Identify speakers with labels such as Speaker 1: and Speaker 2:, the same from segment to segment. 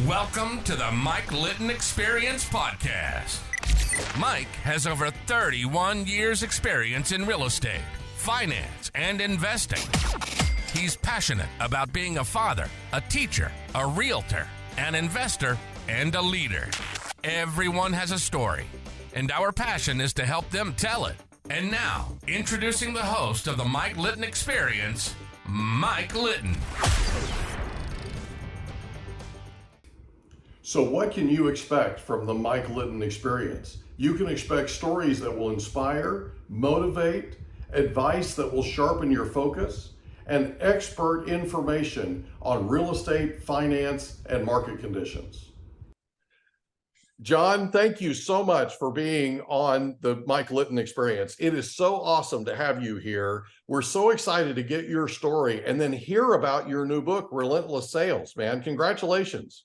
Speaker 1: Welcome to the Mike Litton Experience Podcast. Mike has over 31 years experience in real estate, finance, and investing. He's passionate about being a father, a teacher, a realtor, an investor, and a leader. Everyone has a story, and our passion is to help them tell it. And now, introducing the host of the Mike Litton Experience, Mike Litton.
Speaker 2: So what can you expect from the Mike Litton Experience? You can expect stories that will inspire, motivate, advice that will sharpen your focus, and expert information on real estate, finance, and market conditions. Jon, thank you so much for being on the Mike Litton Experience. It is so awesome to have you here. We're so excited to get your story and then hear about your new book, Relentless Sales, man. Congratulations.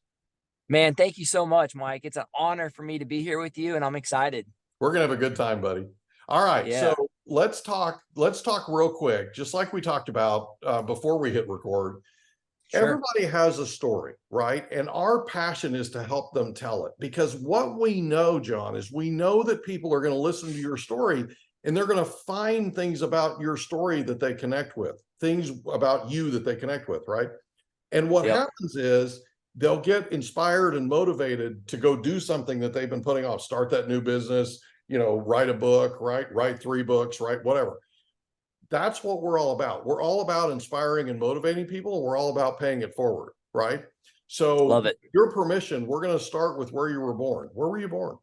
Speaker 3: Man, thank you so much, Mike. It's an honor for me to be here with you, and I'm excited.
Speaker 2: We're gonna have a good time, buddy. All right,
Speaker 3: Yeah.
Speaker 2: So let's talk real quick, just like we talked about before we hit record.
Speaker 3: Sure.
Speaker 2: Everybody has a story, right? And our passion is to help them tell it, because what we know, Jon, is we know that people are going to listen to your story and they're going to find things about your story that they connect with, things about you that they connect with, right? And what happens is they'll get inspired and motivated to go do something that they've been putting off, start that new business, write a book, write 3 books, whatever. That's what we're all about. We're all about inspiring and motivating people. We're all about paying it forward, right? So
Speaker 3: Love it.
Speaker 2: With your permission, we're going to start with where you were born. Where were you born?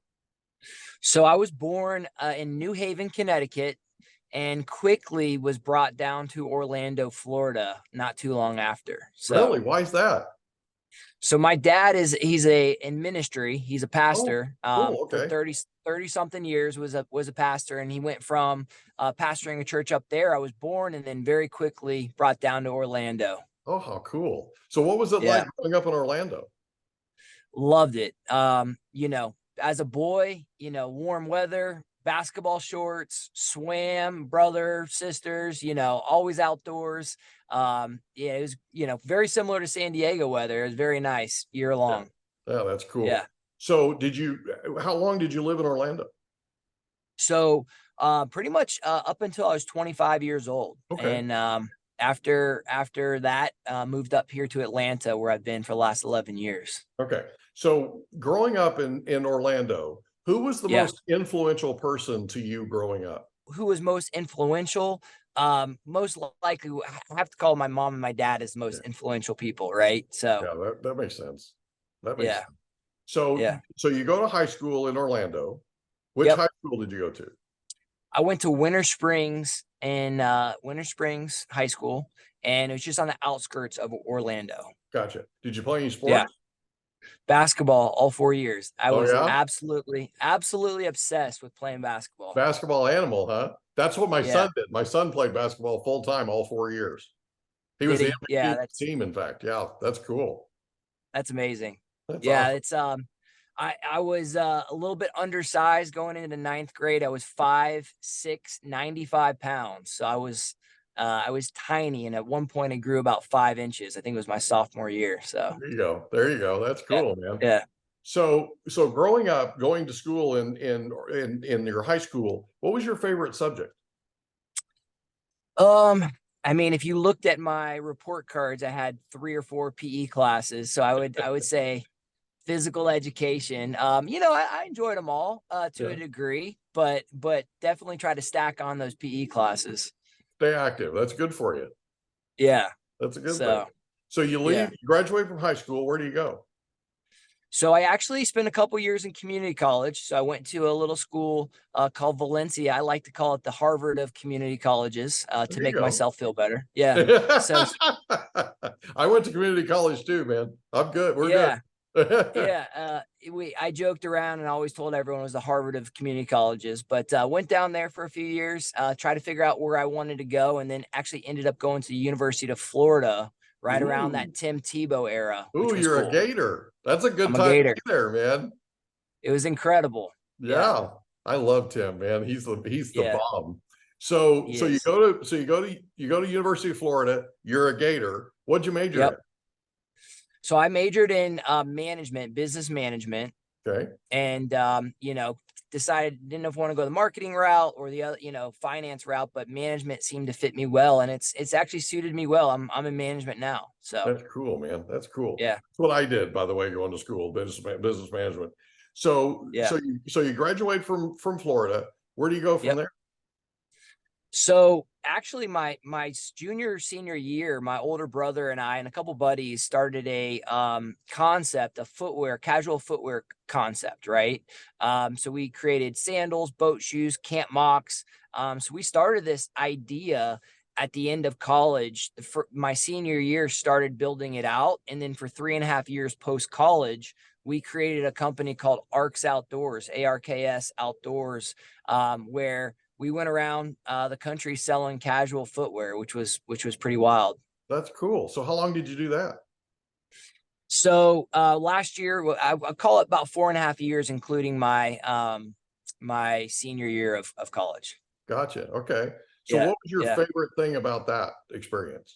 Speaker 3: So I was born in New Haven, Connecticut, and quickly was brought down to Orlando, Florida, not too long after. So,
Speaker 2: Really? Why is that?
Speaker 3: So my dad he's in ministry. He's a pastor.
Speaker 2: Cool. Okay.
Speaker 3: For 30 something years was a pastor, and he went from pastoring a church up there. I was born and then very quickly brought down to Orlando.
Speaker 2: Oh, how cool. So what was it like growing up in Orlando?
Speaker 3: Loved it. As a boy, warm weather, basketball shorts, swam, brother, sisters, always outdoors. It was, very similar to San Diego weather. It was very nice year long.
Speaker 2: Yeah, that's cool.
Speaker 3: Yeah.
Speaker 2: So how long did you live in Orlando?
Speaker 3: So pretty much up until I was 25 years old.
Speaker 2: Okay.
Speaker 3: And after that, moved up here to Atlanta, where I've been for the last 11 years.
Speaker 2: Okay. So growing up in Orlando, who was the most influential person to you growing up?
Speaker 3: Who was most influential? Most likely, I have to call my mom and my dad as the most influential people, right? So
Speaker 2: yeah, that makes sense. That makes sense.
Speaker 3: So
Speaker 2: so you go to high school in Orlando. Which high school did you go to?
Speaker 3: I went to Winter Springs High School, and it was just on the outskirts of Orlando.
Speaker 2: Gotcha. Did you play any sports?
Speaker 3: Yeah. Basketball all 4 years. I was absolutely obsessed with playing basketball.
Speaker 2: Basketball animal, huh? That's what my son did. My son played basketball full time all 4 years. He was the MVP of the team, in fact. Yeah, that's cool.
Speaker 3: That's amazing.
Speaker 2: That's
Speaker 3: awesome.
Speaker 2: It's
Speaker 3: I was a little bit undersized going into 9th grade. I was 5'6", 95 pounds. So I was tiny, and at one point I grew about 5 inches. I think it was my sophomore year. So
Speaker 2: there you go. That's cool, man.
Speaker 3: Yeah.
Speaker 2: So growing up, going to school in your high school, what was your favorite subject?
Speaker 3: If you looked at my report cards, I had 3 or 4 PE classes. So I would say physical education. I enjoyed them all to a degree, but definitely try to stack on those PE classes.
Speaker 2: Stay active. That's good for you.
Speaker 3: Yeah.
Speaker 2: That's a good thing. So you leave, you graduate from high school. Where do you go?
Speaker 3: So I actually spent a couple years in community college. So I went to a little school called Valencia. I like to call it the Harvard of community colleges to make myself feel better. Yeah. So
Speaker 2: I went to community college too, man. I'm good. We're good.
Speaker 3: I joked around and always told everyone it was the Harvard of community colleges, but went down there for a few years, tried to figure out where I wanted to go, and then actually ended up going to the University of Florida around that Tim Tebow era.
Speaker 2: Ooh, you're a Gator. That's a good time to be there, man.
Speaker 3: It was incredible.
Speaker 2: Yeah. I love Tim, man. He's the bomb. So you go to University of Florida. You're a Gator. What'd you major in?
Speaker 3: So I majored in management, business management,
Speaker 2: Okay.
Speaker 3: and decided didn't know if I want to go the marketing route or the other, finance route, but management seemed to fit me well, and it's actually suited me well. I'm in management now, so
Speaker 2: That's cool, man. That's cool.
Speaker 3: yeah,
Speaker 2: That's what I did, by the way, going to school, business management. So
Speaker 3: yeah,
Speaker 2: you graduate from Florida. Where do you go from
Speaker 3: yep.
Speaker 2: there?
Speaker 3: So actually, my junior senior year, my older brother and I and a couple buddies started a concept, a casual footwear concept, right? So we created sandals, boat shoes, camp mocks. So we started this idea at the end of college. For my senior year, started building it out, and then for 3.5 years post college, we created a company called Arcs Outdoors, ARKS Outdoors, where we went around the country selling casual footwear, which was pretty wild.
Speaker 2: That's cool. So how long did you do that?
Speaker 3: So last year, I call it about 4.5 years, including my senior year of college.
Speaker 2: Gotcha. Okay. So
Speaker 3: Yeah,
Speaker 2: what was your
Speaker 3: yeah.
Speaker 2: favorite thing about that experience?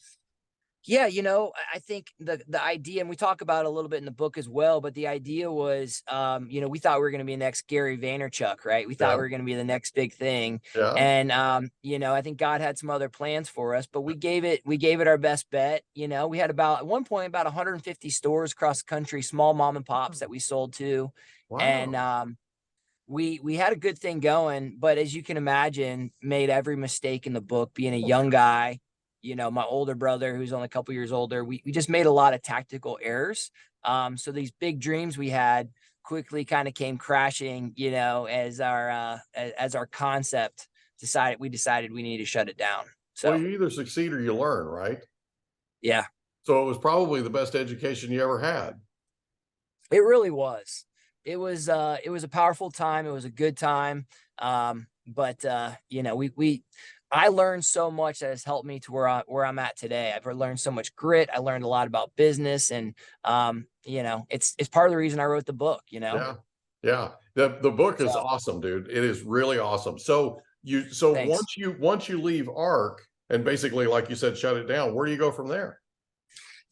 Speaker 3: Yeah, I think the idea, and we talk about it a little bit in the book as well, but the idea was, we thought we were going to be the next Gary Vaynerchuk, right? We thought
Speaker 2: Yeah.
Speaker 3: we were going to be the next big thing.
Speaker 2: Yeah.
Speaker 3: And, I think God had some other plans for us, but we gave it our best bet. We had at one point, about 150 stores across the country, small mom and pops that we sold to.
Speaker 2: Wow.
Speaker 3: And, we had a good thing going, but as you can imagine, made every mistake in the book, being a young guy. My older brother, who's only a couple years older, we just made a lot of tactical errors. So these big dreams we had quickly kind of came crashing, as our concept decided we needed to shut it down. So
Speaker 2: Well, you either succeed or you learn, right?
Speaker 3: yeah,
Speaker 2: So it was probably the best education you ever had.
Speaker 3: it really was. It was a powerful time. It was a good time. But I learned so much that has helped me to where I'm at today. I've learned so much grit. I learned a lot about business, and it's part of the reason I wrote the book.
Speaker 2: Yeah. Yeah. The book is
Speaker 3: So
Speaker 2: awesome, dude. It is really awesome. So
Speaker 3: thanks.
Speaker 2: once you leave ARC and basically, like you said, shut it down, where do you go from there?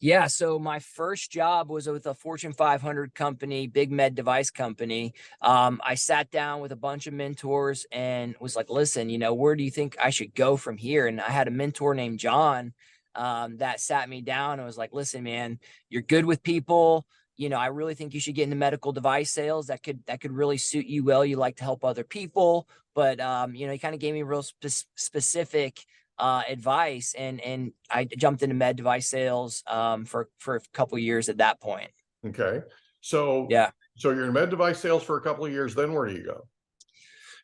Speaker 3: Yeah, so my first job was with a Fortune 500 company, big med device company. I sat down with a bunch of mentors and was like, listen, where do you think I should go from here? And I had a mentor named Jon that sat me down and was like, listen, man, you're good with people. I really think you should get into medical device sales. That could really suit you well. You like to help other people, but he kind of gave me real specific advice, and I jumped into med device sales for a couple of years at that point.
Speaker 2: Okay. So
Speaker 3: Yeah.
Speaker 2: so you're in med device sales for a couple of years, then where do you go?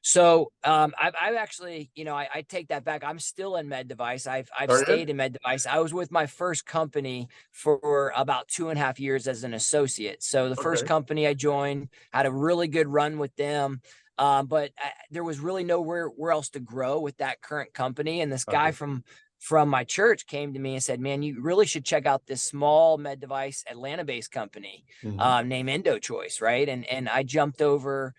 Speaker 3: So I've actually, I take that back. I'm still in med device. I've
Speaker 2: Are you?
Speaker 3: stayed in med device. I was with my first company for about 2.5 years as an associate. So the first
Speaker 2: Okay.
Speaker 3: company I joined, had a really good run with them. But there was really nowhere where else to grow with that current company. And this guy from my church came to me and said, man, you really should check out this small med device Atlanta-based company named EndoChoice, right? And I jumped over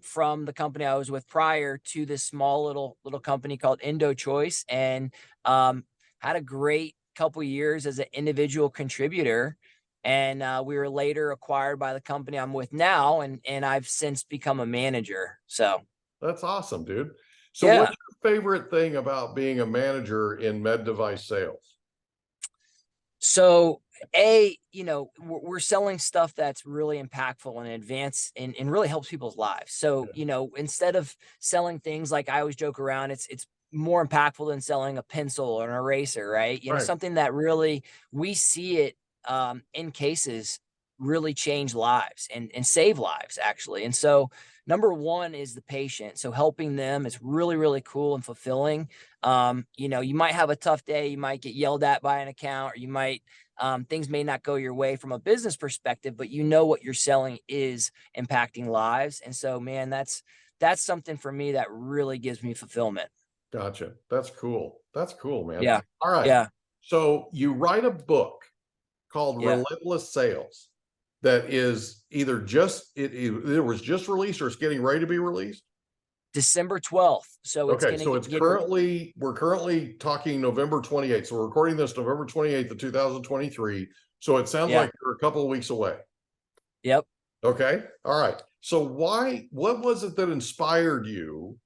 Speaker 3: from the company I was with prior to this small little company called EndoChoice, and had a great couple years as an individual contributor. And we were later acquired by the company I'm with now, and I've since become a manager. So
Speaker 2: That's awesome, dude. So
Speaker 3: yeah.
Speaker 2: what's your favorite thing about being a manager in med device sales?
Speaker 3: So we're selling stuff that's really impactful and advanced and really helps people's lives. So, instead of selling things, like I always joke around, it's more impactful than selling a pencil or an eraser, right?
Speaker 2: Right.
Speaker 3: Something that really, we see it in cases really change lives and save lives, actually. And so number one is the patient. So helping them is really, really cool and fulfilling. You might have a tough day. You might get yelled at by an account, or you might, things may not go your way from a business perspective, but what you're selling is impacting lives. And so, man, that's something for me that really gives me fulfillment.
Speaker 2: Gotcha. That's cool. That's cool, man.
Speaker 3: Yeah.
Speaker 2: All right.
Speaker 3: Yeah.
Speaker 2: So you write a book called
Speaker 3: Yeah.
Speaker 2: Relentless Sales that is either it was just released or it's getting ready to be released.
Speaker 3: December 12th. So it's
Speaker 2: Okay,
Speaker 3: going
Speaker 2: so
Speaker 3: to
Speaker 2: it's we're currently talking November 28th. So we're recording this November 28th of 2023. So it sounds
Speaker 3: Yeah.
Speaker 2: like you're a couple of weeks away.
Speaker 3: Yep.
Speaker 2: Okay. All right. So what was it that inspired you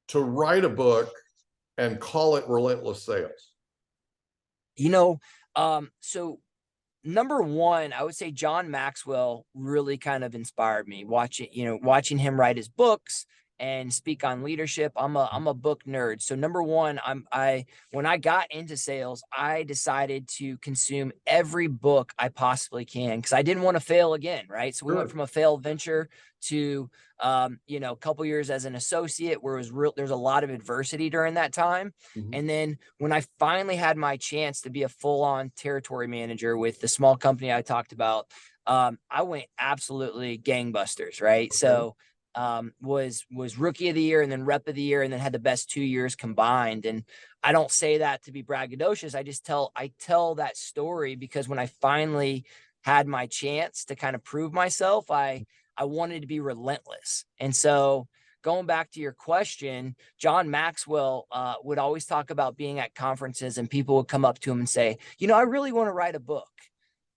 Speaker 2: to write a book and call it Relentless Sales?
Speaker 3: So number one, I would say John Maxwell really kind of inspired me watching him write his books and speak on leadership. I'm a book nerd. So number one, when I got into sales, I decided to consume every book I possibly can because I didn't want to fail again. Right. So we went from a failed venture to a couple years as an associate where there's a lot of adversity during that time.
Speaker 2: Mm-hmm.
Speaker 3: And then when I finally had my chance to be a full-on territory manager with the small company I talked about, I went absolutely gangbusters, right? Okay. So was rookie of the year and then rep of the year and then had the best 2 years combined. And I don't say that to be braggadocious. I tell that story because when I finally had my chance to kind of prove myself, I wanted to be relentless. And so going back to your question, John Maxwell would always talk about being at conferences and people would come up to him and say, I really want to write a book.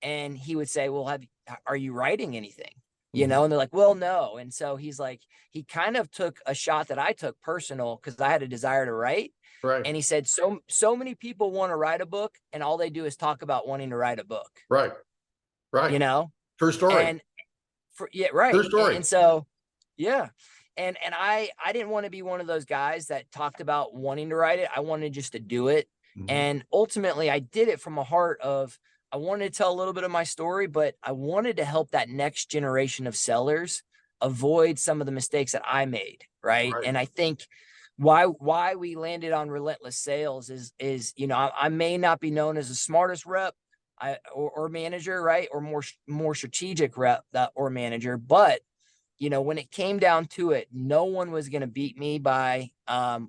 Speaker 3: And he would say, well, are you writing anything? And they're like, well, no. And so he's like, he kind of took a shot that I took personal because I had a desire to write.
Speaker 2: Right.
Speaker 3: And he said, so many people want to write a book and all they do is talk about wanting to write a book.
Speaker 2: Right. Right. True story.
Speaker 3: And right.
Speaker 2: True story.
Speaker 3: And so, yeah. And I didn't want to be one of those guys that talked about wanting to write it. I wanted just to do it. Mm-hmm. And ultimately I did it from a heart of, I wanted to tell a little bit of my story, but I wanted to help that next generation of sellers avoid some of the mistakes that I made. Right. And I think why we landed on Relentless Sales is, I may not be known as the smartest rep or manager, right. Or more strategic rep or manager. But, when it came down to it, no one was going to beat me by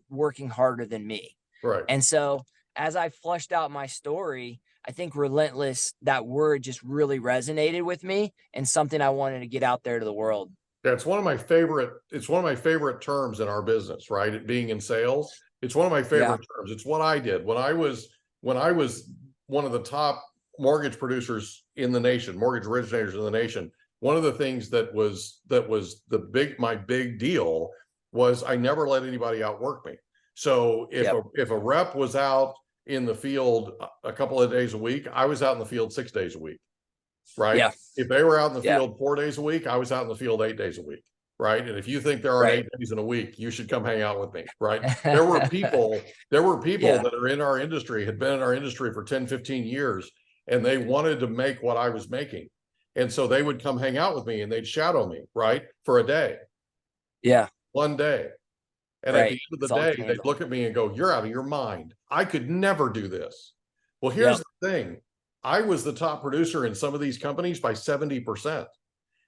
Speaker 3: working harder than me.
Speaker 2: Right.
Speaker 3: And so as I fleshed out my story, I think relentless, that word just really resonated with me and something I wanted to get out there to the world.
Speaker 2: Yeah, it's one of my favorite terms in our business, right? It being in sales. It's one of my favorite terms. It's what I did when I was one of the top mortgage producers in the nation, mortgage originators in the nation. One of the things that was my big deal was I never let anybody outwork me. So if a rep was out in the field a couple of days a week, I was out in the field 6 days a week, right?
Speaker 3: Yeah.
Speaker 2: If they were out in the field 4 days a week, I was out in the field 8 days a week, right? And if you think there are 8 days in a week, you should come hang out with me, right? There were people that are in our industry, had been in our industry for 10, 15 years, and they wanted to make what I was making. And so they would come hang out with me and they'd shadow me, right? For a day.
Speaker 3: Yeah.
Speaker 2: One day. And at the end of the day, they'd look at me and go, you're out of your mind. I could never do this. Well, here's the thing. I was the top producer in some of these companies by 70%.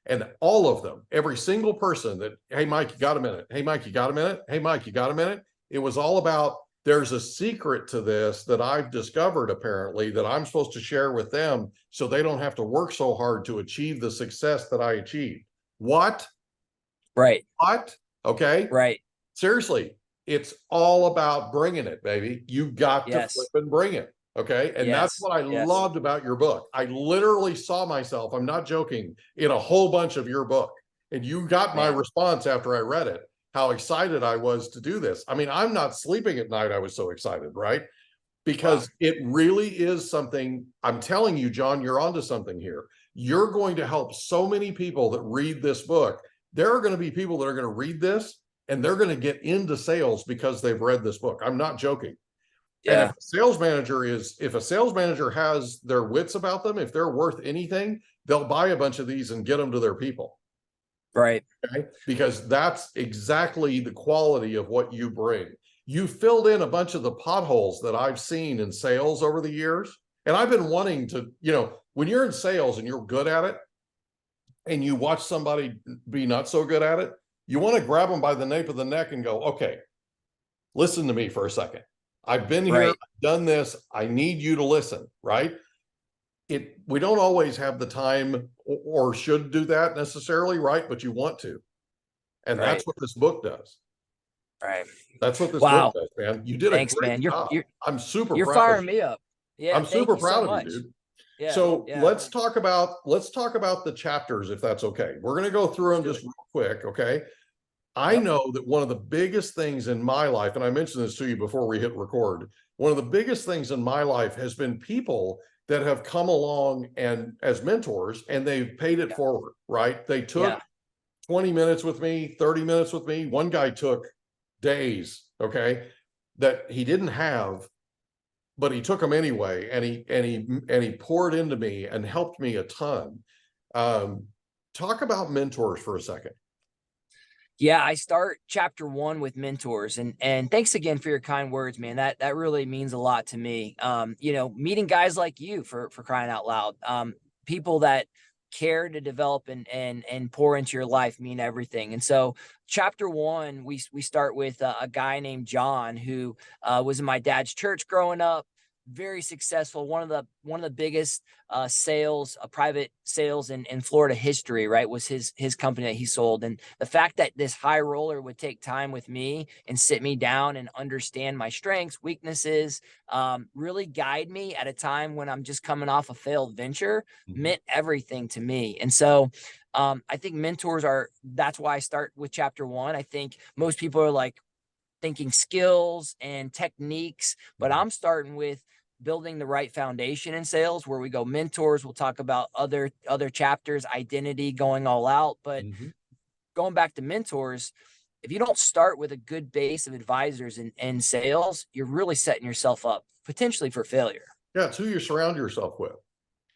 Speaker 2: And all of them, every single person that, hey, Mike, you got a minute? Hey, Mike, you got a minute? Hey, Mike, you got a minute? It was all about, there's a secret to this that I've discovered, apparently, that I'm supposed to share with them so they don't have to work so hard to achieve the success that I achieved. What?
Speaker 3: Right.
Speaker 2: What? Okay.
Speaker 3: Right.
Speaker 2: Seriously, it's all about bringing it, baby. You got to flip and bring it. Okay. And that's what I loved about your book. I literally saw myself, I'm not joking, in a whole bunch of your book. And you got my response after I read it, how excited I was to do this. I mean, I'm not sleeping at night. I was so excited, right? Because it really is something. I'm telling you, John, you're onto something here. You're going to help so many people that read this book. There are going to be people that are going to read this and they're going to get into sales because they've read this book. I'm not joking. Yeah. And if a sales manager has their wits about them, if they're worth anything, they'll buy a bunch of these and get them to their people.
Speaker 3: Right.
Speaker 2: Okay? Because that's exactly the quality of what you bring. You filled in a bunch of the potholes that I've seen in sales over the years. And I've been wanting to, when you're in sales and you're good at it and you watch somebody be not so good at it, you want to grab them by the nape of the neck and go, okay, listen to me for a second. I've been here, I've done this. I need you to listen, right? We don't always have the time or should do that necessarily, right? But you want to. And that's what this book does.
Speaker 3: Right.
Speaker 2: That's what this book does, man. You did a great job. I'm super proud.
Speaker 3: You're firing me up. Yeah.
Speaker 2: I'm super proud of you, dude.
Speaker 3: Yeah.
Speaker 2: So
Speaker 3: Yeah.
Speaker 2: let's talk about the chapters, if that's okay. We're going to go through them just real quick. Okay. I know that one of the biggest things in my life, and I mentioned this to you before we hit record, one of the biggest things in my life has been people that have come along and as mentors, and they've paid it forward, right? They took 20 minutes with me, 30 minutes with me. One guy took days, okay, that he didn't have, but he took them anyway, and he poured into me and helped me a ton. Talk about mentors for a second.
Speaker 3: Yeah, I start chapter 1 with mentors, and thanks again for your kind words, man. That really means a lot to me. You know, meeting guys like you for crying out loud. People that care to develop and pour into your life mean everything. And so chapter 1, we start with a guy named Jon who was in my dad's church growing up. Very successful, one of the biggest private sales in Florida history, right? Was his company that he sold. And the fact that this high roller would take time with me and sit me down and understand my strengths, weaknesses, really guide me at a time when I'm just coming off a failed venture meant everything to me. And so I think mentors that's why I start with chapter 1. I think most people are like thinking skills and techniques, but I'm starting with building the right foundation in sales, where we go mentors. We'll talk about other chapters, identity, going all out. But going back to mentors, if you don't start with a good base of advisors in sales, you're really setting yourself up potentially for failure.
Speaker 2: Yeah, it's who you surround yourself with,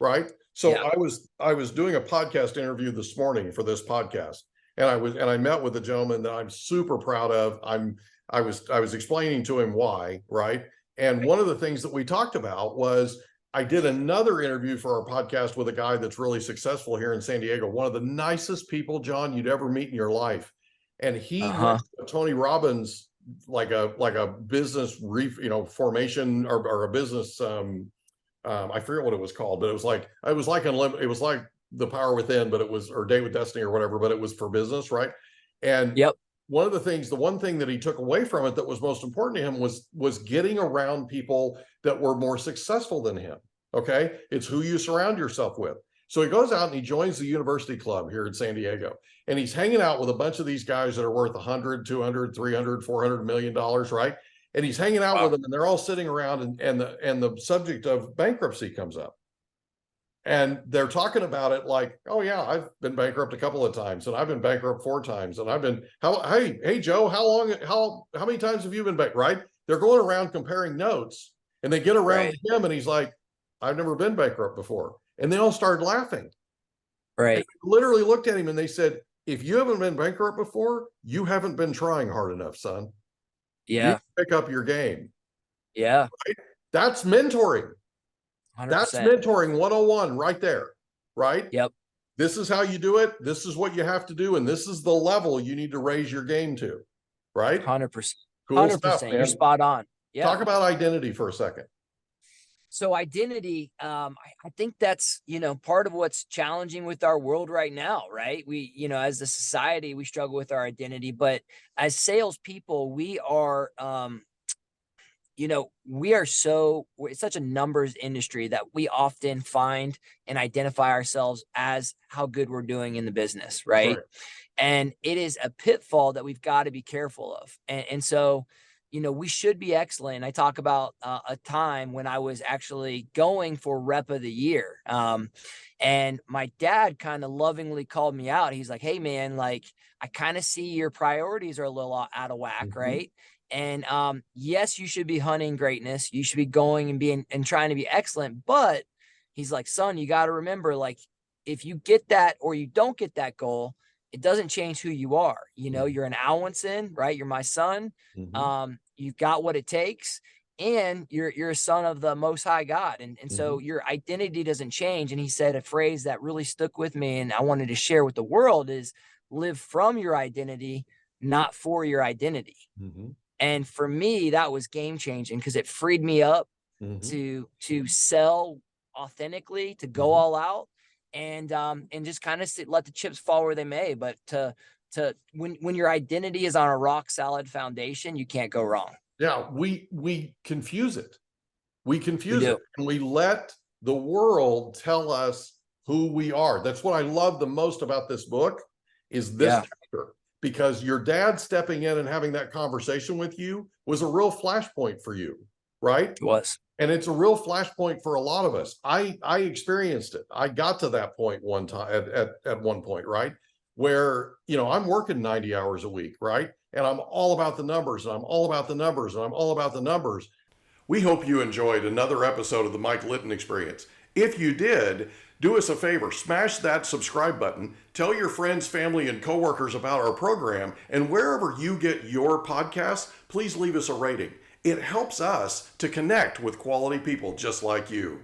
Speaker 2: right? So I was doing a podcast interview this morning for this podcast, and I met with a gentleman that I'm super proud of. I was explaining to him why, right? And one of the things that we talked about was I did another interview for our podcast with a guy that's really successful here in San Diego, one of the nicest people, Jon, you'd ever meet in your life. And he went to Tony Robbins, like a business formation or a business I forget what it was called, but it was like The Power Within, but it was, or Date with Destiny or whatever, but it was for business, right? And the one thing that he took away from it that was most important to him was getting around people that were more successful than him. Okay. It's who you surround yourself with. So he goes out and he joins the university club here in San Diego, and he's hanging out with a bunch of these guys that are worth 100, 200, 300, 400 million dollars, right? And he's hanging out with them, and they're all sitting around, and the subject of bankruptcy comes up. And they're talking about it like, oh yeah, I've been bankrupt a couple of times, and I've been bankrupt 4 times, and I've been, hey Joe, how many times have you been bankrupt? Right? They're going around comparing notes, and they get around to him, and he's like, I've never been bankrupt before. And they all started laughing.
Speaker 3: Right.
Speaker 2: And literally looked at him and they said, if you haven't been bankrupt before, you haven't been trying hard enough, son.
Speaker 3: Yeah.
Speaker 2: You pick up your game.
Speaker 3: Yeah.
Speaker 2: Right? That's mentoring.
Speaker 3: 100%.
Speaker 2: That's mentoring 101 right there, right?
Speaker 3: Yep.
Speaker 2: This is how you do it. This is what you have to do. And this is the level you need to raise your game to, right?
Speaker 3: 100%.
Speaker 2: Cool
Speaker 3: 100%.
Speaker 2: stuff, man.
Speaker 3: You're spot on. Yeah.
Speaker 2: Talk about identity for a second.
Speaker 3: So identity, I think that's, part of what's challenging with our world right now, right? We, as a society, we struggle with our identity, but as salespeople, we are, it's such a numbers industry that we often find and identify ourselves as how good we're doing in the business, right? And it is a pitfall that we've got to be careful of. And so, we should be excellent. I talk about a time when I was actually going for rep of the year. And my dad kind of lovingly called me out. He's like, hey man, like, I kind of see your priorities are a little out of whack, right? And yes, you should be hunting greatness. You should be going and being and trying to be excellent. But he's like, son, you got to remember, like, if you get that or you don't get that goal, it doesn't change who you are. You're an Alwinson, right? You're my son. You've got what it takes, and you're a son of the Most High God. And so your identity doesn't change. And he said a phrase that really stuck with me, and I wanted to share with the world is live from your identity, not for your identity. And for me, that was game changing because it freed me up to sell authentically, to go all out. And just kind of let the chips fall where they may, but when your identity is on a rock solid foundation, you can't go wrong.
Speaker 2: Yeah, we confuse it. We confuse it, and we let the world tell us who we are. That's what I love the most about this book is this chapter, because your dad stepping in and having that conversation with you was a real flashpoint for you, right?
Speaker 3: It was.
Speaker 2: And it's a real flashpoint for a lot of us. I experienced it. I got to that point one time at one point, right? Where, I'm working 90 hours a week, right? And I'm all about the numbers, and I'm all about the numbers, and I'm all about the numbers. We hope you enjoyed another episode of the Mike Litton Experience. If you did, do us a favor, smash that subscribe button, tell your friends, family, and coworkers about our program, and wherever you get your podcasts, please leave us a rating. It helps us to connect with quality people just like you.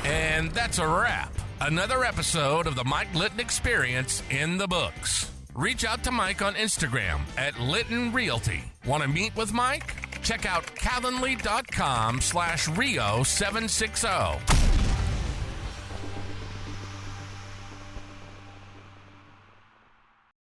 Speaker 1: And that's a wrap. Another episode of the Mike Litton Experience in the books. Reach out to Mike on Instagram at Litton Realty. Want to meet with Mike? Check out calendly.com/Rio760.